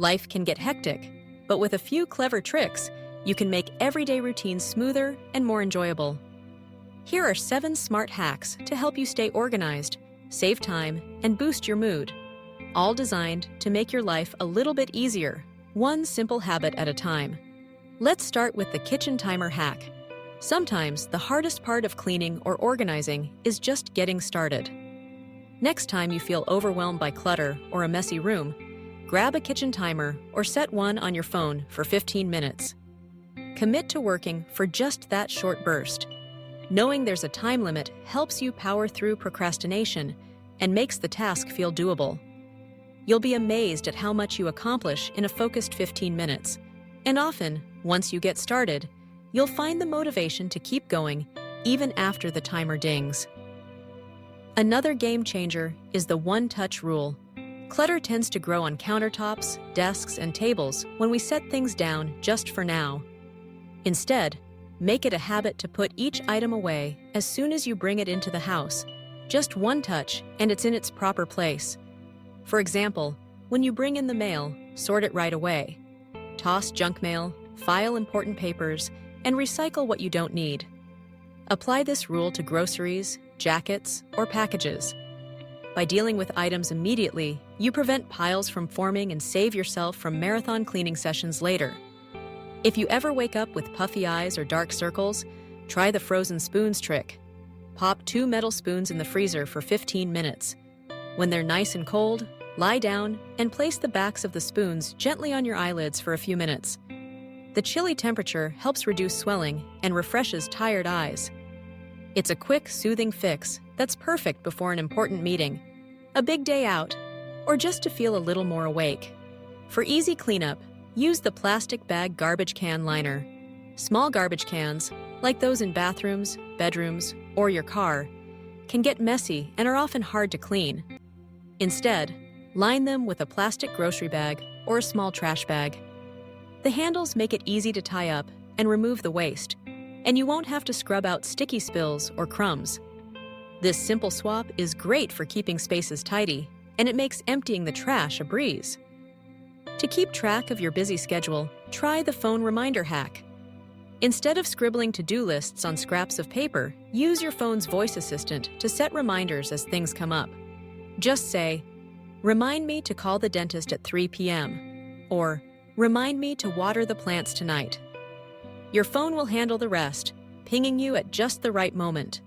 Life can get hectic, but with a few clever tricks, you can make everyday routines smoother and more enjoyable. Here are 7 smart hacks to help you stay organized, save time, and boost your mood, all designed to make your life a little bit easier, one simple habit at a time. Let's start with the kitchen timer hack. Sometimes the hardest part of cleaning or organizing is just getting started. Next time you feel overwhelmed by clutter or a messy room, grab a kitchen timer or set one on your phone for 15 minutes. Commit to working for just that short burst. Knowing there's a time limit helps you power through procrastination and makes the task feel doable. You'll be amazed at how much you accomplish in a focused 15 minutes. And often, once you get started, you'll find the motivation to keep going even after the timer dings. Another game changer is the one-touch rule. Clutter tends to grow on countertops, desks, and tables when we set things down just for now. Instead, make it a habit to put each item away as soon as you bring it into the house. Just one touch, and it's in its proper place. For example, when you bring in the mail, sort it right away. Toss junk mail, file important papers, and recycle what you don't need. Apply this rule to groceries, jackets, or packages. By dealing with items immediately, you prevent piles from forming and save yourself from marathon cleaning sessions later. If you ever wake up with puffy eyes or dark circles, try the frozen spoons trick. Pop 2 metal spoons in the freezer for 15 minutes. When they're nice and cold, lie down and place the backs of the spoons gently on your eyelids for a few minutes. The chilly temperature helps reduce swelling and refreshes tired eyes. It's a quick, soothing fix that's perfect before an important meeting, a big day out, or just to feel a little more awake. For easy cleanup, use the plastic bag garbage can liner. Small garbage cans, like those in bathrooms, bedrooms, or your car, can get messy and are often hard to clean. Instead, line them with a plastic grocery bag or a small trash bag. The handles make it easy to tie up and remove the waste, and you won't have to scrub out sticky spills or crumbs. This simple swap is great for keeping spaces tidy, and it makes emptying the trash a breeze. To keep track of your busy schedule, try the phone reminder hack. Instead of scribbling to-do lists on scraps of paper, use your phone's voice assistant to set reminders as things come up. Just say, "Remind me to call the dentist at 3 p.m." or "Remind me to water the plants tonight." Your phone will handle the rest, pinging you at just the right moment.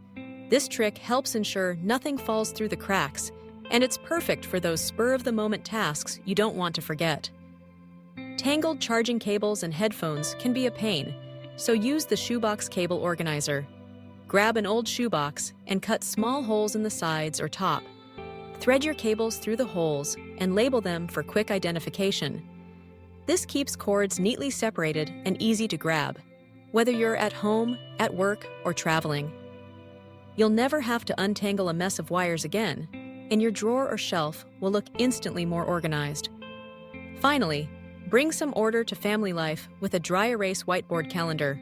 This trick helps ensure nothing falls through the cracks, and it's perfect for those spur-of-the-moment tasks you don't want to forget. Tangled charging cables and headphones can be a pain, so use the shoebox cable organizer. Grab an old shoebox and cut small holes in the sides or top. Thread your cables through the holes and label them for quick identification. This keeps cords neatly separated and easy to grab, whether you're at home, at work, or traveling. You'll never have to untangle a mess of wires again, and your drawer or shelf will look instantly more organized. Finally, bring some order to family life with a dry erase whiteboard calendar.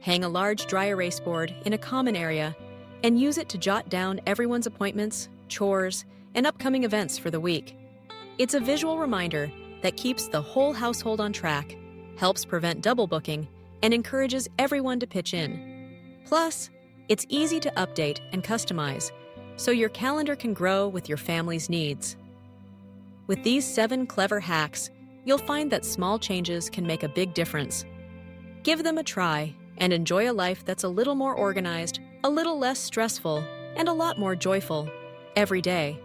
Hang a large dry erase board in a common area and use it to jot down everyone's appointments, chores, and upcoming events for the week. It's a visual reminder that keeps the whole household on track, helps prevent double booking, and encourages everyone to pitch in. Plus, it's easy to update and customize, so your calendar can grow with your family's needs. With these 7 clever hacks, you'll find that small changes can make a big difference. Give them a try and enjoy a life that's a little more organized, a little less stressful, and a lot more joyful every day.